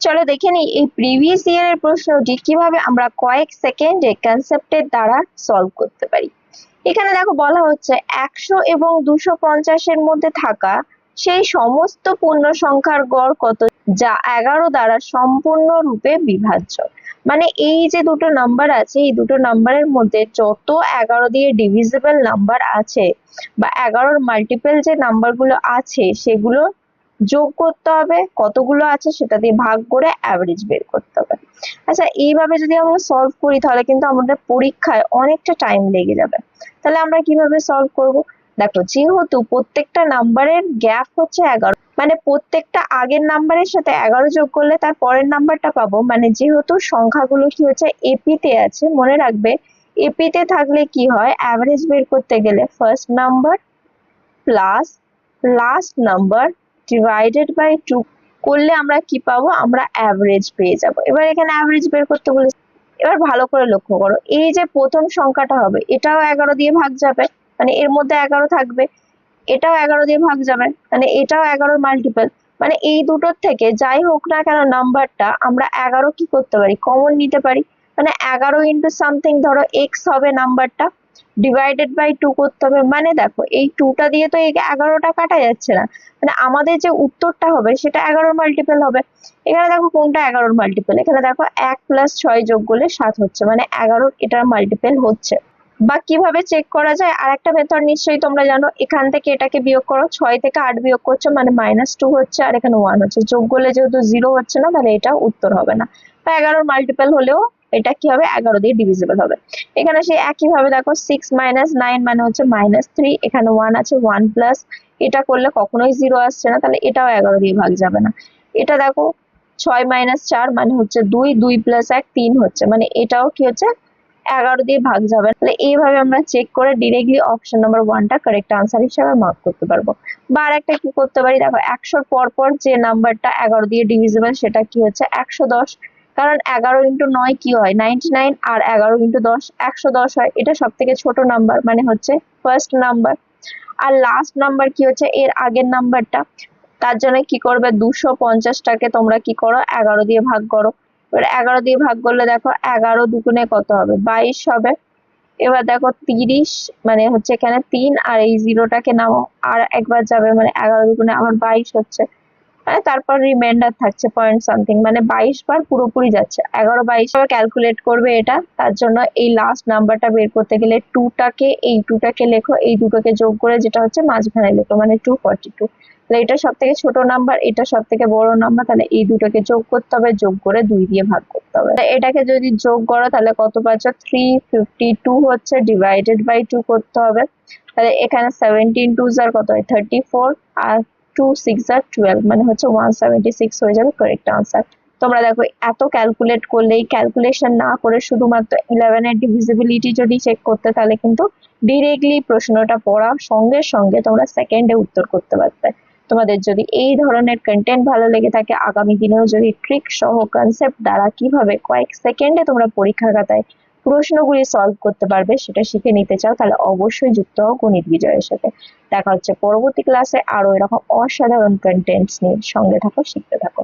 চলো দেখে নিই এই প্রিভিয়াস ইয়ারের প্রশ্নটি কিভাবে আমরা কয়েক সেকেন্ডে কনসেপ্টের দ্বারা সলভ করতে পারি। এখানে দেখো বলা হচ্ছে 100 এবং 250-এর মধ্যে থাকা সেই সমস্ত পূর্ণ সংখ্যার গড় কত যা 11 দ্বারা সম্পূর্ণরূপে বিভাজ্য। মানে এই যে দুটো নাম্বার আছে, এই দুটো নাম্বারের মধ্যে যত 11 দিয়ে ডিভিজিবল নাম্বার আছে বা 11-র মাল্টিপল যে নাম্বারগুলো আছে সেগুলো যোগ করতে হবে, কতগুলো আছে সেটা দিয়ে ভাগ করে অ্যাভারেজ বের করতে হবে। আচ্ছা, এইভাবে যদি আমরা সলভ করি তাহলে কিন্তু আমাদের পরীক্ষায় অনেকটা টাইম লেগে যাবে। তাহলে আমরা কিভাবে সলভ করব? দেখো, যেহেতু প্রত্যেকটা নাম্বারের গ্যাপ হচ্ছে 11, মানে প্রত্যেকটা আগের নাম্বারের সাথে 11 যোগ করলে তার পরের নাম্বারটা পাবো। মানে যেহেতু সংখ্যাগুলো কি হচ্ছে এপিতে আছে, মনে রাখবে এপিতে থাকলে কি হয়, অ্যাভারেজ বের করতে গেলে first number plus last number divided by 2 করলে আমরা কি পাবো, আমরা অ্যাভারেজ পেয়ে যাব। এবার এখানে অ্যাভারেজ বের করতে বলেছে। এবার ভালো করে লক্ষ্য করো, এই যে প্রথম সংখ্যাটা হবে এটাও 11 দিয়ে ভাগ যাবে, মানে এর মধ্যে 11 থাকবে, এটাও 11 দিয়ে ভাগ যাবে, মানে এটাও 11-র মাল্টিপল। মানে এই দুটোর থেকে যাই হোক না কেন নাম্বারটা আমরা 11 কি করতে পারি, কমন নিতে পারি। মানে 11 ইন্টু সামথিং, ধরো এক্স হবে নাম্বারটা, ডিভাইডেড বাই 2 করতে হবে। মানে দেখো এই 2টা দিয়ে তো এই 11টা কাটা যাচ্ছে না, মানে আমাদের যে উত্তরটা হবে সেটা 11-র মাল্টিপল হবে। এখানে দেখো কোনটা 11-র মাল্টিপল, এখানে দেখো 1 + 6 যোগ করলে 7 হচ্ছে, মানে 11-র এটার মাল্টিপল হচ্ছে। বা কিভাবে চেক করা যায়, আর একটা মেথড নিশ্চয়ই তোমরা জানো, এখান থেকে এটাকে বিয়োগ করো, 6 থেকে 8 বিয়োগ করছো মানে -2 হচ্ছে, আর এখানে 1 হচ্ছে, যোগ করলে যেহেতু 0 হচ্ছে না তাহলে এটা উত্তর হবে না। বা 11-র মাল্টিপল হলেও এটা কি হবে, 11 দিয়ে ডিভিজিবল হবে। এখানে সেই একই ভাবে দেখো 6 - 9 মানে হচ্ছে -3, এখানে 1 আছে, 1 প্লাস এটা করলে কখনোই 0 আসছে না, তাহলে এটাও 11 দিয়ে ভাগ যাবে না। এটা দেখো 6 - 4 মানে হচ্ছে 2, 2 + 1 3 হচ্ছে, মানে এটাও কি হচ্ছে 11 দিয়ে ভাগ যাবে। তাহলে এইভাবে আমরা চেক করে ডিরেক্টলি অপশন নাম্বার 1টা কারেক্ট আনসার হিসেবে মার্ক করতে পারবো। বা আরেকটা কি করতে পারি, দেখো 100-র পর যে নাম্বারটা 11 দিয়ে ডিভিজিবল সেটা কি হচ্ছে 110, কারণ 11 × 9 কি হয় 99, আর 11 × 10 110 হয়। এটা সব থেকে ছোট নাম্বার, মানে হচ্ছে ফার্স্ট নাম্বার। আর লাস্ট নাম্বার কি হচ্ছে এর আগের নাম্বারটা। তার জন্য কি করবে, 250টাকে তোমরা কি করো 11 দিয়ে ভাগ করো। এবার 11 দিয়ে ভাগ করলে দেখো 11 দুগুণে কত হবে, 22 হবে। এবার দেখো 30, মানে হচ্ছে এখানে 3 আর এই 0টাকে নামো, আর একবার যাবে, মানে 11 দুগুণে আবার 22 হচ্ছে। মানে তারপর রিমাইন্ডার থাকছে পয়েন্ট সামথিং, মানে 22 বার পুরোপুরি যাচ্ছে। 11 22 ভাবে ক্যালকুলেট করবে এটা। তার জন্য এই লাস্ট নাম্বারটা বের করতে গেলে 2টাকে, এই 2টাকে লেখো, এই দুটোকে যোগ করে যেটা হচ্ছে মাঝখানে লেখো, মানে 242। তাহলে এটা সব থেকে ছোট নাম্বার, এটা সব থেকে বড় নাম্বার, তাহলে এই দুটোকে যোগ করতে হবে, যোগ করে 2 দিয়ে ভাগ করতে হবে। এটাকে যদি যোগ করো তাহলে কত পাচ্ছ, 352 হচ্ছে, ডিভাইডেড বাই 2 করতে হবে। তাহলে এখানে 17 2s আর কত হয় 34, আর 2 6 আর 12, মানে হচ্ছে 176 হয়ে যাবে কারেক্ট আনসার। তোমরা দেখো এত ক্যালকুলেট করলে, এই ক্যালকুলেশন না করে শুধুমাত্র 11-এর ডিভিজিবিলিটি যদি চেক করতে, তাহলে কিন্তু ডিরেক্টলি প্রশ্নটা পড়ার সঙ্গে সঙ্গে তোমরা সেকেন্ডে উত্তর করতে পারতে। তোমাদের যদি এই ধরনের কন্টেন্ট ভালো লেগে থাকে, আগামী দিনেও যদি ট্রিক সহ কনসেপ্ট দ্বারা কিভাবে কয়েক সেকেন্ডে তোমরা পরীক্ষার খাতায় প্রশ্নগুলি সলভ করতে পারবে সেটা শিখে নিতে চাও, তাহলে অবশ্যই যুক্ত হও গণিত বিজয়ের সাথে। দেখা হচ্ছে পরবর্তী ক্লাসে আরো এরকম অসাধারণ কন্টেন্টস নিয়ে। সঙ্গে থাকো, শিখতে থাকো।